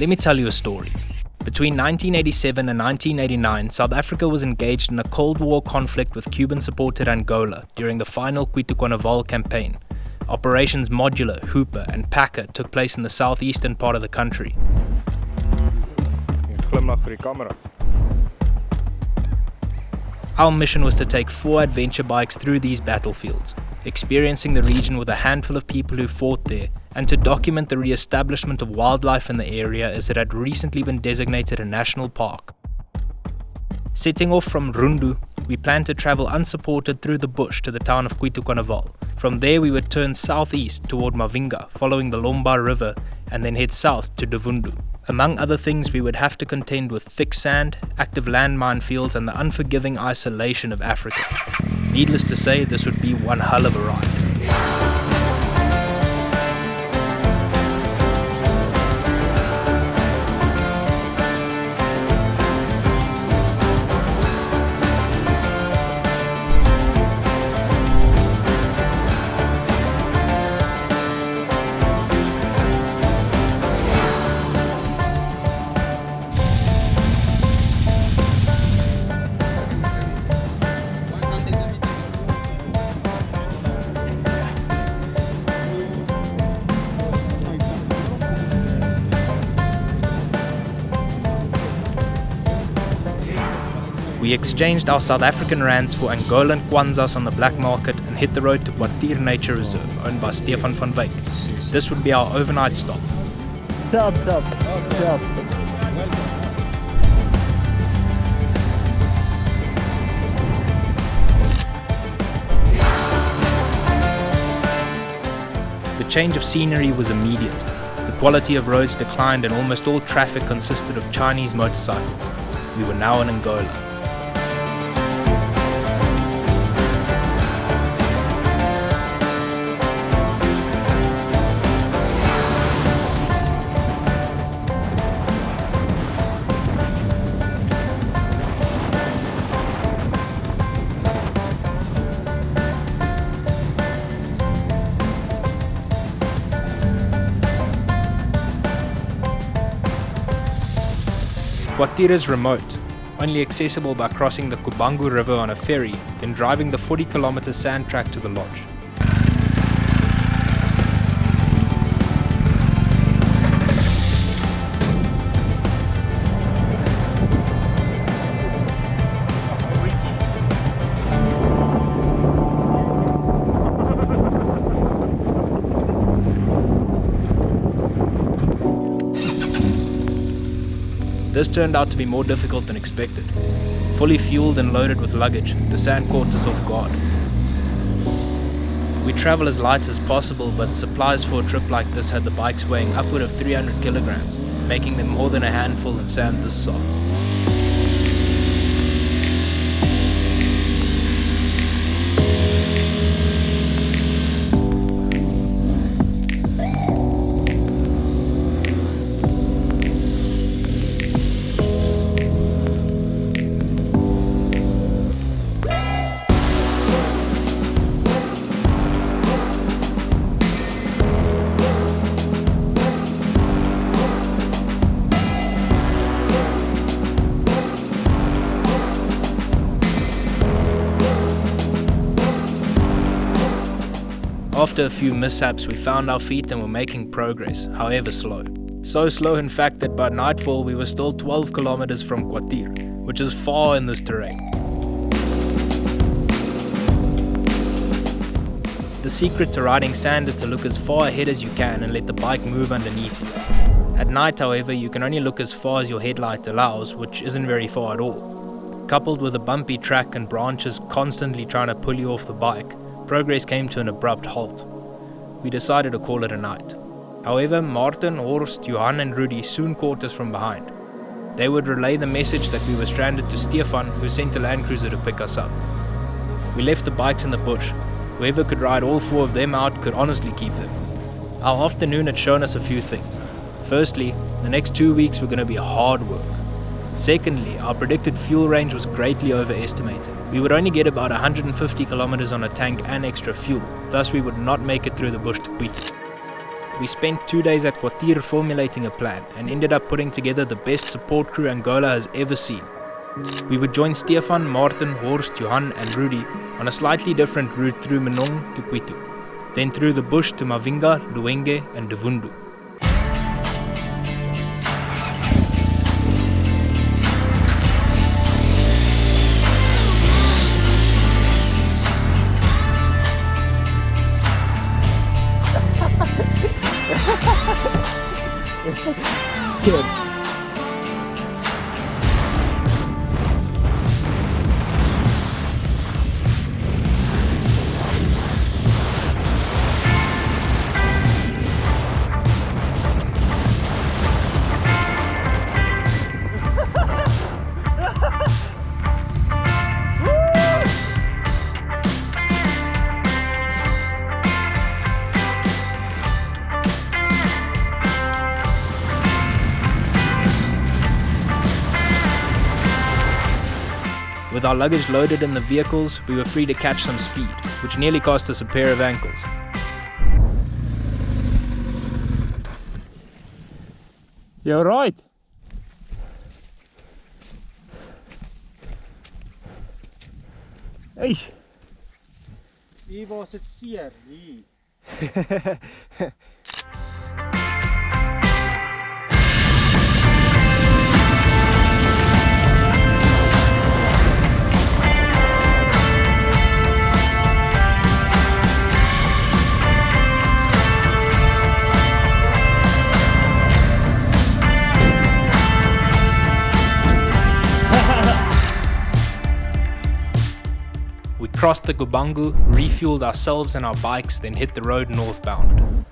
Let me tell you a story. Between 1987 and 1989, South Africa was engaged in a Cold War conflict with Cuban-supported Angola during the final Carnaval campaign. Operations Modular, Hooper, and Packer took place in the southeastern part of the country. Our mission was to take 4 adventure bikes through these battlefields, experiencing the region with a handful of people who fought there, and to document the re-establishment of wildlife in the area as it had recently been designated a national park. Setting off from Rundu, we planned to travel unsupported through the bush to the town of Carnaval. From there we would turn southeast toward Mavinga, following the LOMBA river, and then head south to Duvundu. Among other things, we would have to contend with thick sand, active landmine fields, and the unforgiving isolation of Africa. Needless to say, this would be one hell of a ride. We exchanged our South African rands for Angolan kwanzas on the black market and hit the road to Kwartier Nature Reserve, owned by Stefan van Wyk. This would be our overnight stop. Sup. The change of scenery was immediate. The quality of roads declined and almost all traffic consisted of Chinese motorcycles. We were now in Angola. Kwartier is remote, only accessible by crossing the Kubangu River on a ferry, then driving the 40-kilometer sand track to the lodge. This turned out to be more difficult than expected. Fully fueled and loaded with luggage, the sand caught us off guard. We travel as light as possible, but supplies for a trip like this had the bikes weighing upward of 300 kilograms, making them more than a handful in sand this soft. After a few mishaps, we found our feet and were making progress, however slow. So slow, in fact, that by nightfall we were still 12 kilometers from Kwartier, which is far in this terrain. The secret to riding sand is to look as far ahead as you can and let the bike move underneath you. At night, however, you can only look as far as your headlight allows, which isn't very far at all. Coupled with a bumpy track and branches constantly trying to pull you off the bike, progress came to an abrupt halt. We decided to call it a night. However, Martin, Horst, Johan and Rudi soon caught us from behind. They would relay the message that we were stranded to Stefan, who sent a Land Cruiser to pick us up. We left the bikes in the bush. Whoever could ride all 4 of them out could honestly keep them. Our afternoon had shown us a few things. Firstly, the next 2 weeks were going to be hard work. Secondly, our predicted fuel range was greatly overestimated. We would only get about 150 kilometers on a tank and extra fuel, thus we would not make it through the bush to Quito. We spent 2 days at Kwartier formulating a plan and ended up putting together the best support crew Angola has ever seen. We would join Stefan, Martin, Horst, Johan and Rudi on a slightly different route through Menong to Kwitu, then through the bush to Mavinga, Luenge and Devundu. Good. With our luggage loaded in the vehicles, we were free to catch some speed, which nearly cost us a pair of ankles. You're right. Eish. Hier was het seer, hier. We crossed the Gubangu, refueled ourselves and our bikes, then hit the road northbound.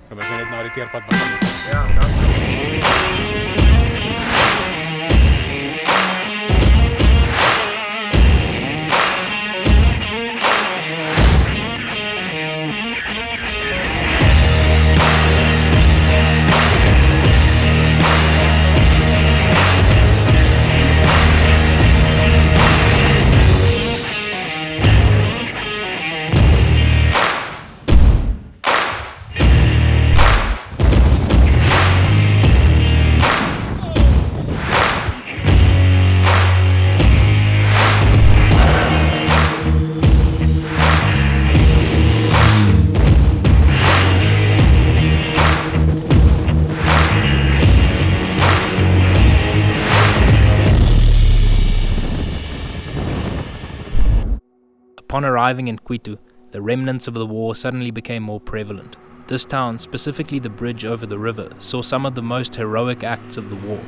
Upon arriving in Kwitu, the remnants of the war suddenly became more prevalent. This town, specifically the bridge over the river, saw some of the most heroic acts of the war.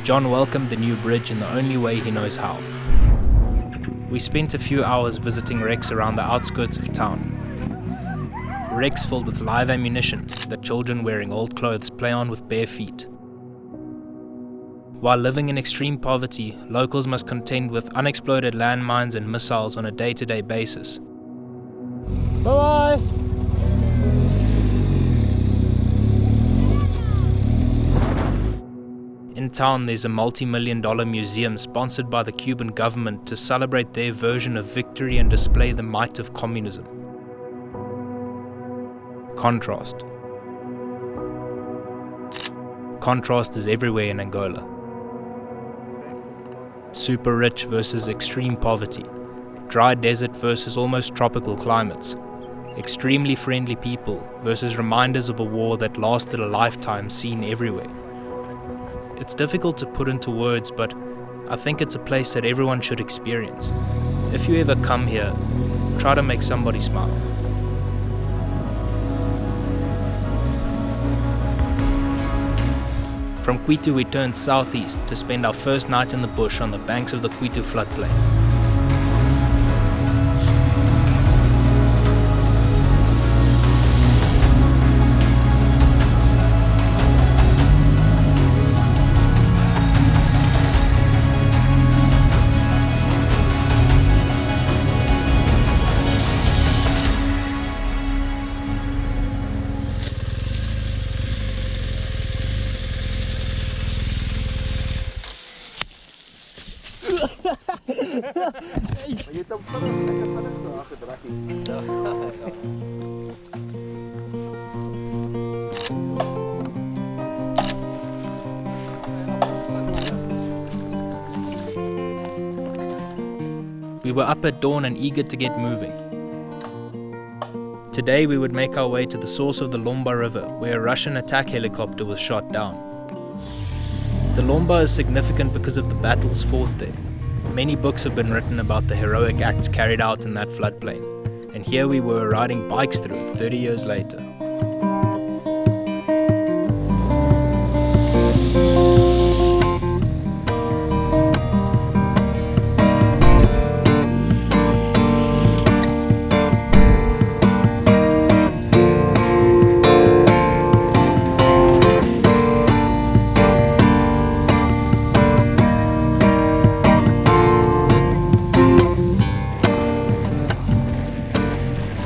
John welcomed the new bridge in the only way he knows how. We spent a few hours visiting wrecks around the outskirts of town. Wrecks filled with live ammunition that children wearing old clothes play on with bare feet. While living in extreme poverty, locals must contend with unexploded landmines and missiles on a day-to-day basis. Bye-bye. In town, there's a multi-million-dollar museum sponsored by the Cuban government to celebrate their version of victory and display the might of communism. Contrast. Contrast is everywhere in Angola. Super rich versus extreme poverty, dry desert versus almost tropical climates, extremely friendly people versus reminders of a war that lasted a lifetime seen everywhere. It's difficult to put into words, but I think it's a place that everyone should experience. If you ever come here, try to make somebody smile. From Kwitu we turned southeast to spend our first night in the bush on the banks of the Kwitu floodplain. Jy het hom lekker vinnig so aangedrak hier. were up at dawn and eager to get moving. Today we would make our way to the source of the LOMBA River, where a Russian attack helicopter was shot down. The LOMBA is significant because of the battles fought there. Many books have been written about the heroic acts carried out in that floodplain, and here we were riding bikes through it 30 years later.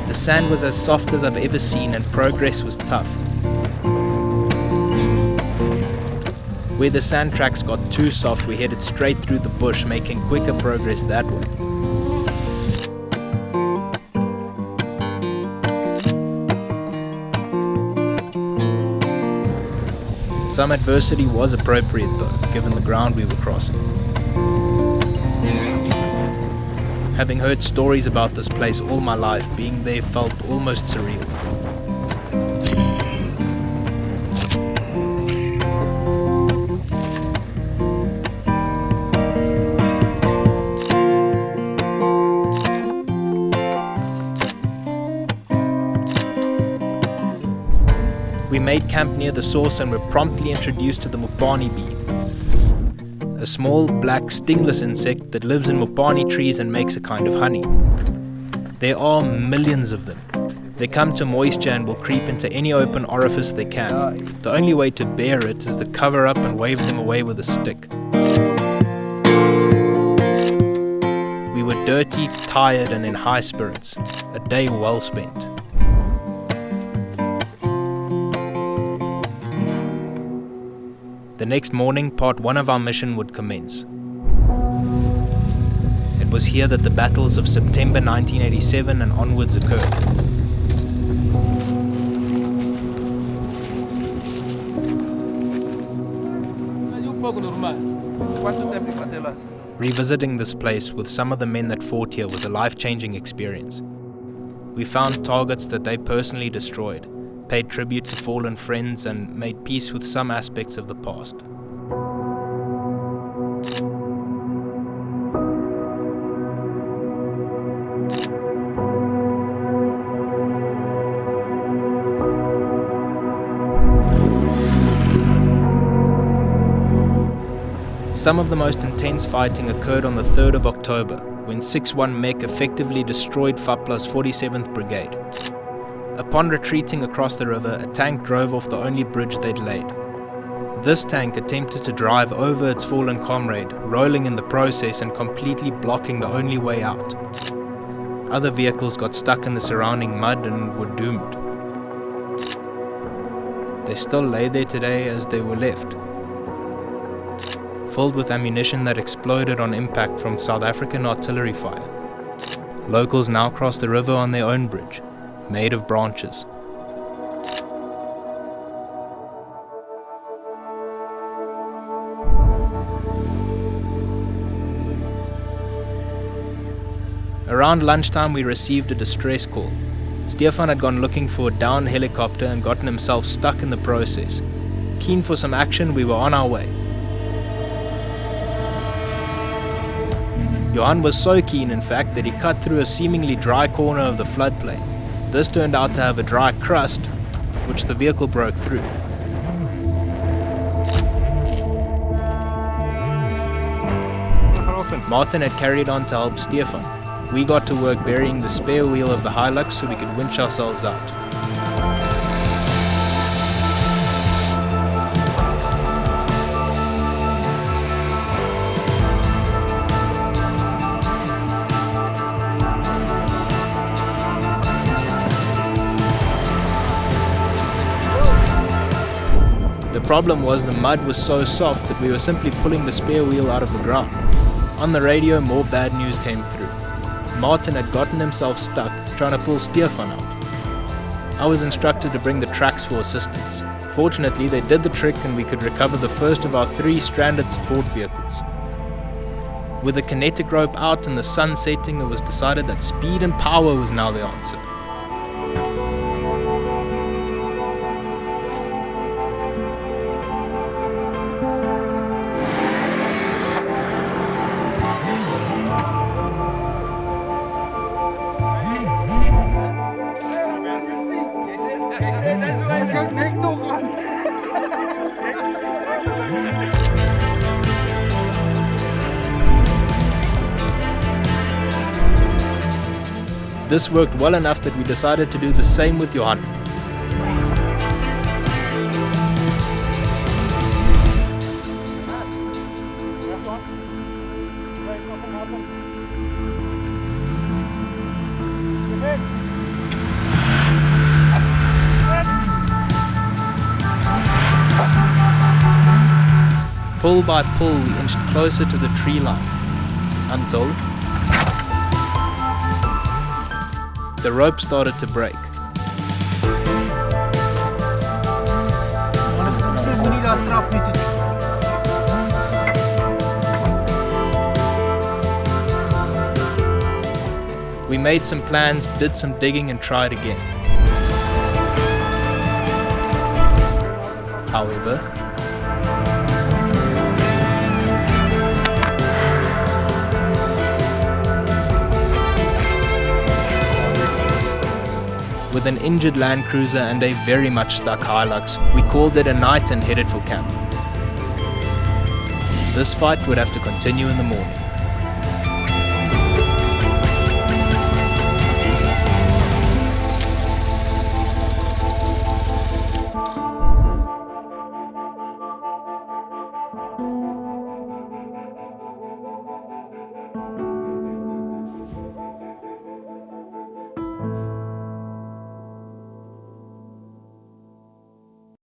The sand was as soft as I've ever seen and progress was tough. Where the sand tracks got too soft, we headed straight through the bush, making quicker progress that way. Some adversity was appropriate though, given the ground we were crossing. Having heard stories about this place all my life, being there felt almost surreal. We made camp near the source and were promptly introduced to the mopani bee, a small, black, stingless insect that lives in mopani trees and makes a kind of honey. There are millions of them. They come to moisture and will creep into any open orifice they can. The only way to bear it is to cover up and wave them away with a stick. We were dirty, tired, and in high spirits. A day well spent. The next morning, part 1 of our mission would commence. It was here that the battles of September 1987 and onwards occurred. Revisiting this place with some of the men that fought here was a life-changing experience. We found targets that they personally destroyed, paid tribute to fallen friends, and made peace with some aspects of the past. Some of the most intense fighting occurred on the 3rd of October, when 6-1 Mech effectively destroyed FAPLA's 47th Brigade. Upon retreating across the river, a tank drove off the only bridge they'd laid. This tank attempted to drive over its fallen comrade, rolling in the process and completely blocking the only way out. Other vehicles got stuck in the surrounding mud and were doomed. They still lay there today as they were left, filled with ammunition that exploded on impact from South African artillery fire. Locals now cross the river on their own bridge, made of branches. Around lunchtime we received a distress call. Stefan had gone looking for a downed helicopter and gotten himself stuck in the process. Keen for some action, we were on our way. Johan was so keen, in fact, that he cut through a seemingly dry corner of the floodplain. This turned out to have a dry crust, which the vehicle broke through. Martin had carried on to help Stefan. We got to work burying the spare wheel of the Hilux so we could winch ourselves out. The problem was the mud was so soft that we were simply pulling the spare wheel out of the ground. On the radio, more bad news came through. Martin had gotten himself stuck trying to pull Stefan out. I was instructed to bring the tracks for assistance. Fortunately, they did the trick and we could recover the first of our 3 stranded support vehicles. With the kinetic rope out and the sun setting, it was decided that speed and power was now the answer. This worked well enough that we decided to do the same with Johan. Pull by pull, we inched closer to the tree line, until the rope started to break. We made some plans, did some digging and tried again. However, with an injured Land Cruiser and a very much stuck Hilux, we called it a night and headed for camp. This fight would have to continue in the morning.